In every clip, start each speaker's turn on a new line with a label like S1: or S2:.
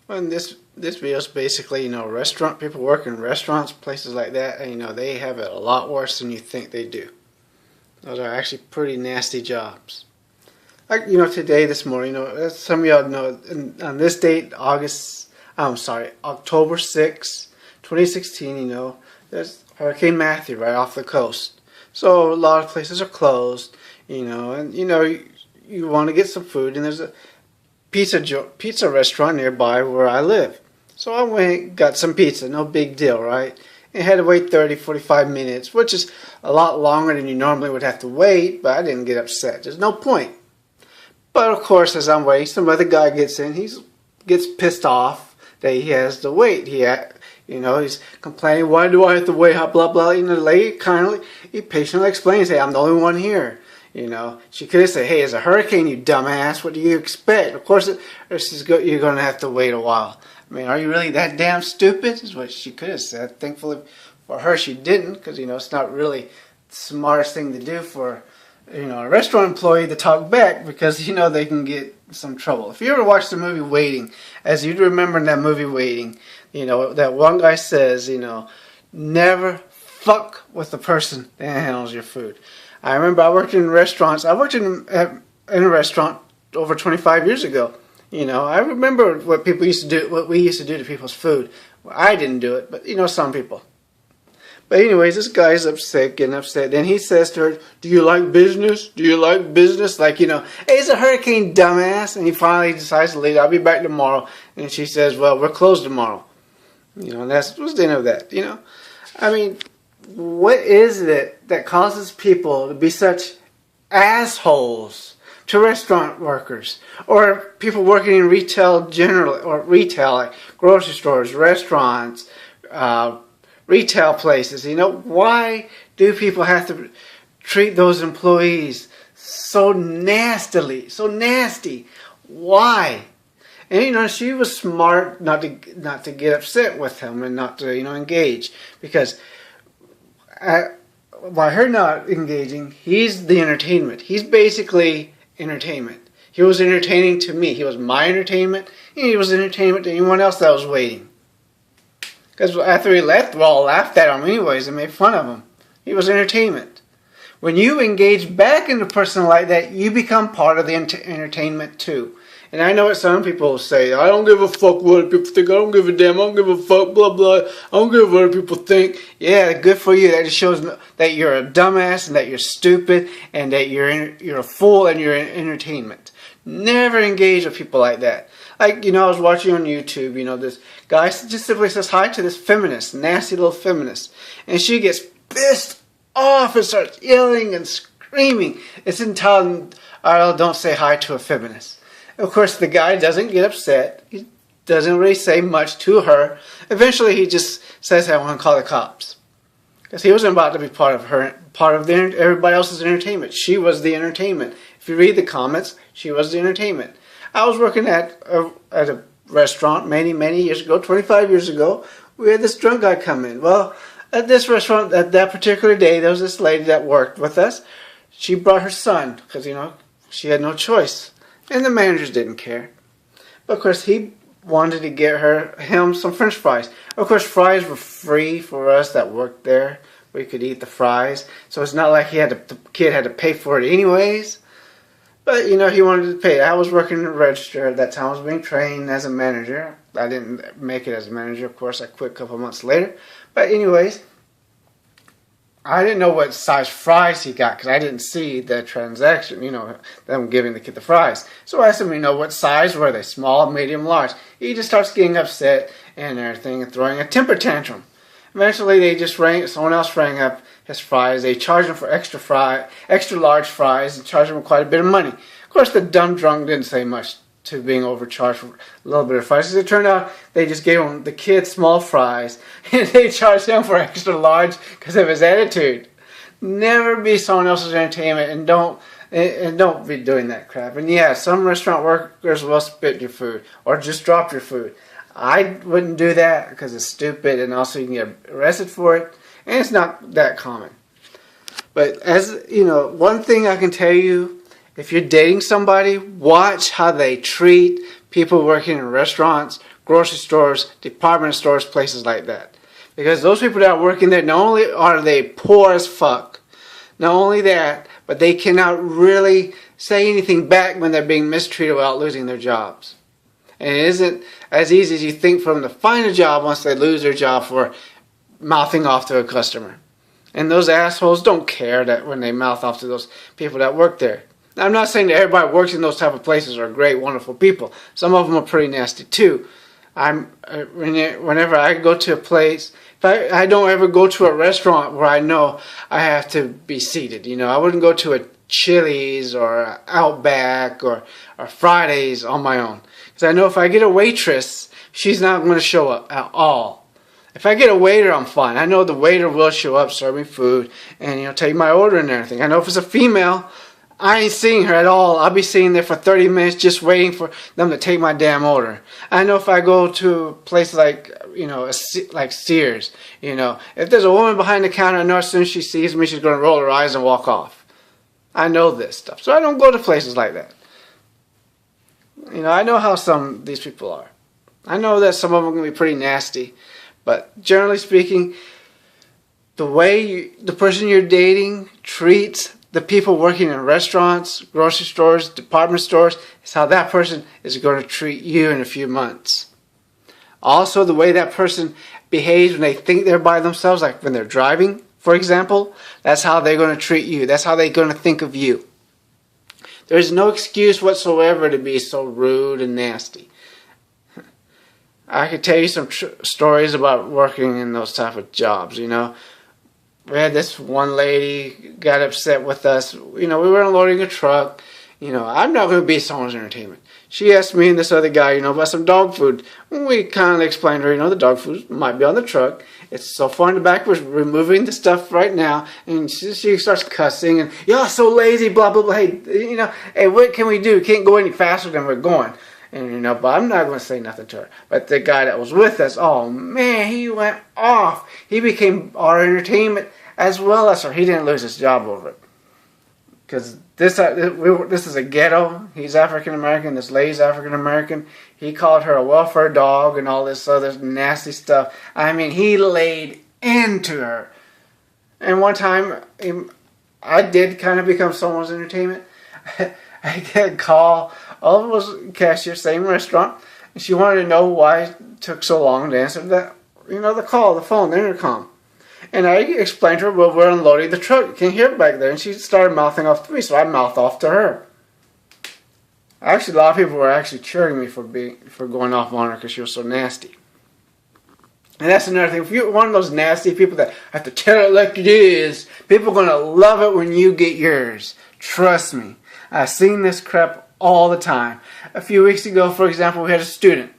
S1: And this video is basically, restaurant people work in restaurants, places like that, and they have it a lot worse than you think they do. Those are actually pretty nasty jobs. Like, today, this morning, as some of y'all know, on this date, October 6, 2016, there's Hurricane Matthew right off the coast. So a lot of places are closed, and you want to get some food, and there's a pizza restaurant nearby where I live. So I went and got some pizza, no big deal, right? And had to wait 30-45 minutes, which is a lot longer than you normally would have to wait, but I didn't get upset. There's no point. But of course, as I'm waiting, some other guy gets in. He gets pissed off that he has to wait. He's complaining, why do I have to wait? Blah, blah. The lady he patiently explains, hey, I'm the only one here. She could have said, hey, it's a hurricane, you dumbass. What do you expect? Of course, you're going to have to wait a while. I mean, are you really that damn stupid? Is what she could have said. Thankfully for her, she didn't, because, it's not really the smartest thing to do for, a restaurant employee to talk back, because, they can get some trouble. If you ever watched the movie Waiting, as you'd remember in that movie Waiting, that one guy says, never fuck with the person that handles your food. I remember I worked in restaurants. I worked in a restaurant over 25 years ago. I remember what we used to do to people's food. Well, I didn't do it, but some people. But anyways, this guy's getting upset. Then he says to her, do you like business? Do you like business? Like, hey, it's a hurricane, dumbass. And he finally decides to leave. I'll be back tomorrow. And she says, well, we're closed tomorrow. And that's what's the end of that, I mean, what is it that causes people to be such assholes to restaurant workers or people working in retail generally, or retail like grocery stores, restaurants, retail places? Why do people have to treat those employees so nastily, so nasty? Why? And she was smart not to get upset with him and not to engage, because by her not engaging, he's the entertainment. He's basically entertainment. He was entertaining to me. He was my entertainment, and he was entertainment to anyone else that was waiting. Because after he left, we all laughed at him anyways and made fun of him. He was entertainment. When you engage back into a person like that, you become part of the entertainment too. And I know what some people say, I don't give a fuck what other people think, I don't give a damn, I don't give a fuck, blah, blah, I don't give a what other people think. Yeah, good for you. That just shows that you're a dumbass and that you're stupid and that you're a fool and you're entertainment. Never engage with people like that. Like, I was watching on YouTube, this guy just simply says hi to this feminist, nasty little feminist. And she gets pissed off and starts yelling and screaming. It's in time, don't say hi to a feminist. Of course, the guy doesn't get upset. He doesn't really say much to her. Eventually, he just says, I want to call the cops. Because he wasn't about to be part of everybody else's entertainment. She was the entertainment. If you read the comments, she was the entertainment. I was working at a restaurant many, many years ago, 25 years ago. We had this drunk guy come in. Well, at this restaurant, at that particular day, there was this lady that worked with us. She brought her son, because, she had no choice. And the managers didn't care. But of course, he wanted to get him some French fries. Of course, fries were free for us that worked there. We could eat the fries. So it's not like the kid had to pay for it anyways. But, he wanted to pay. I was working in the register at that time. I was being trained as a manager. I didn't make it as a manager, of course. I quit a couple months later. But anyways, I didn't know what size fries he got, because I didn't see the transaction, them giving the kid the fries. So I asked him, what size were they? Small, medium, large? He just starts getting upset and everything and throwing a temper tantrum. Eventually, someone else rang up his fries. They charged him for extra large fries, and charged him quite a bit of money. Of course, the dumb drunk didn't say much to being overcharged for a little bit of fries. As it turned out, they just gave him the kid small fries, and they charged him for extra large because of his attitude. Never be someone else's entertainment, and don't be doing that crap. And yeah, some restaurant workers will spit your food or just drop your food. I wouldn't do that because it's stupid, and also you can get arrested for it, and it's not that common. But one thing I can tell you, if you're dating somebody, watch how they treat people working in restaurants, grocery stores, department stores, places like that. Because those people that are working there, not only are they poor as fuck, not only that, but they cannot really say anything back when they're being mistreated without losing their jobs. And it isn't as easy as you think for them to find a job once they lose their job for mouthing off to a customer. And those assholes don't care that when they mouth off to those people that work there. Now, I'm not saying that everybody who works in those type of places are great, wonderful people. Some of them are pretty nasty too. Whenever I go to a place, if I don't ever go to a restaurant where I know I have to be seated. You know, I wouldn't go to a Chili's or Outback or Fridays on my own. Because I know if I get a waitress, she's not going to show up at all. If I get a waiter, I'm fine. I know the waiter will show up, serve me food, and, you know, take my order and everything. I know if it's a female, I ain't seeing her at all. I'll be sitting there for 30 minutes just waiting for them to take my damn order. I know if I go to a place like, you know, like Sears, you know, if there's a woman behind the counter, I know as soon as she sees me, she's going to roll her eyes and walk off. I know this stuff. So I don't go to places like that. You know, I know how some of these people are. I know that some of them can be pretty nasty. But generally speaking, the way the person you're dating treats the people working in restaurants, grocery stores, department stores, is how that person is going to treat you in a few months. Also, the way that person behaves when they think they're by themselves, like when they're driving, for example, that's how they're going to treat you. That's how they're going to think of you. There's no excuse whatsoever to be so rude and nasty. I could tell you some stories about working in those type of jobs, you know. We had this one lady got upset with us. You know, we were unloading a truck. You know, I'm not going to be someone's entertainment. She asked me and this other guy, you know, about some dog food. We kind of explained to her, you know, the dog food might be on the truck. It's so far in the back, we're removing the stuff right now. And she starts cussing and, y'all so lazy, blah, blah, blah. Hey, you know, hey, what can we do? We can't go any faster than we're going. And, you know, but I'm not going to say nothing to her. But the guy that was with us, oh, man, he went off. He became our entertainment as well as her. He didn't lose his job over it. Because this is a ghetto. He's African-American. This lady's African-American. He called her a welfare dog and all this other nasty stuff. I mean, he laid into her. And one time, I did kind of become someone's entertainment. I get a call. All of us cashier, same restaurant. And she wanted to know why it took so long to answer that, you know, the call, the phone, the intercom. And I explained to her, well, we're unloading the truck. You can't hear it back there. And she started mouthing off to me, so I mouthed off to her. Actually, a lot of people were actually cheering me for going off on her because she was so nasty. And that's another thing. If you're one of those nasty people that have to tell it like it is, people are going to love it when you get yours. Trust me. I've seen this crap all the time. A few weeks ago, for example, we had a student.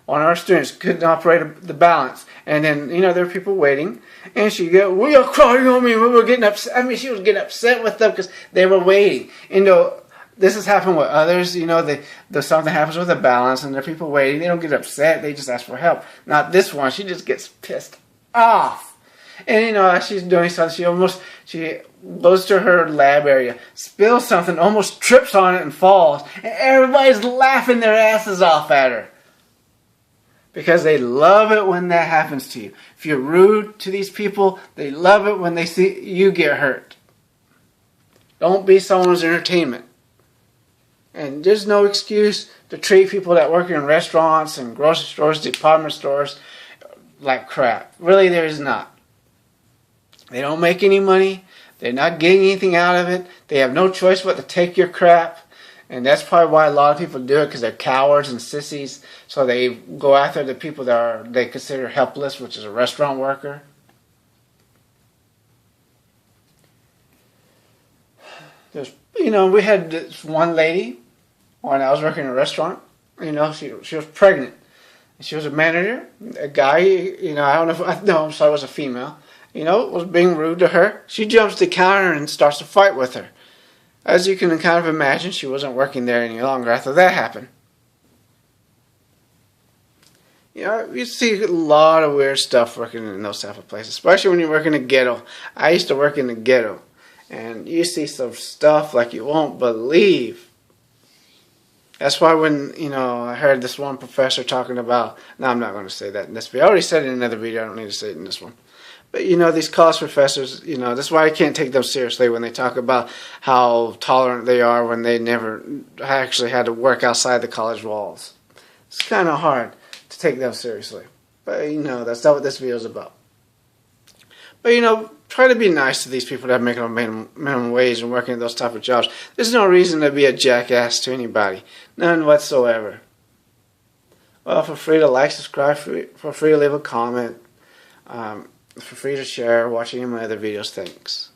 S1: One of our students couldn't operate the balance. And then, you know, there were people waiting. And she go, we are crying on me. We were getting upset. I mean, she was getting upset with them because they were waiting. You know, this has happened with others. You know, something happens with the balance and there are people waiting. They don't get upset. They just ask for help. Not this one. She just gets pissed off. And, you know, as she's doing something, she goes to her lab area, spills something, almost trips on it and falls. And everybody's laughing their asses off at her. Because they love it when that happens to you. If you're rude to these people, they love it when they see you get hurt. Don't be someone's entertainment. And there's no excuse to treat people that work in restaurants and grocery stores, department stores, like crap. Really, there is not. They don't make any money. They're not getting anything out of it. They have no choice but to take your crap. And that's probably why a lot of people do it, because they're cowards and sissies. So they go after the people that they consider helpless, which is a restaurant worker. You know, we had this one lady when I was working in a restaurant. You know, she was pregnant. She was a manager. A guy, you know, I don't know if no, I'm sorry, it was a female. You know, was being rude to her. She jumps the counter and starts to fight with her. As you can kind of imagine, she wasn't working there any longer after that happened. You know, you see a lot of weird stuff working in those type of places, especially when you work in the ghetto. I used to work in the ghetto, and you see some stuff like you won't believe. That's why when, I heard this one professor talking about, no, I'm not going to say that in this video. I already said it in another video. I don't need to say it in this one. But, these college professors, that's why I can't take them seriously when they talk about how tolerant they are when they never actually had to work outside the college walls. It's kind of hard to take them seriously. But, that's not what this video is about. But, try to be nice to these people that make a minimum wage and working at those type of jobs. There's no reason to be a jackass to anybody. None whatsoever. Well, feel free to like, subscribe, feel free to leave a comment. Feel free to share, watch any of my other videos. Thanks.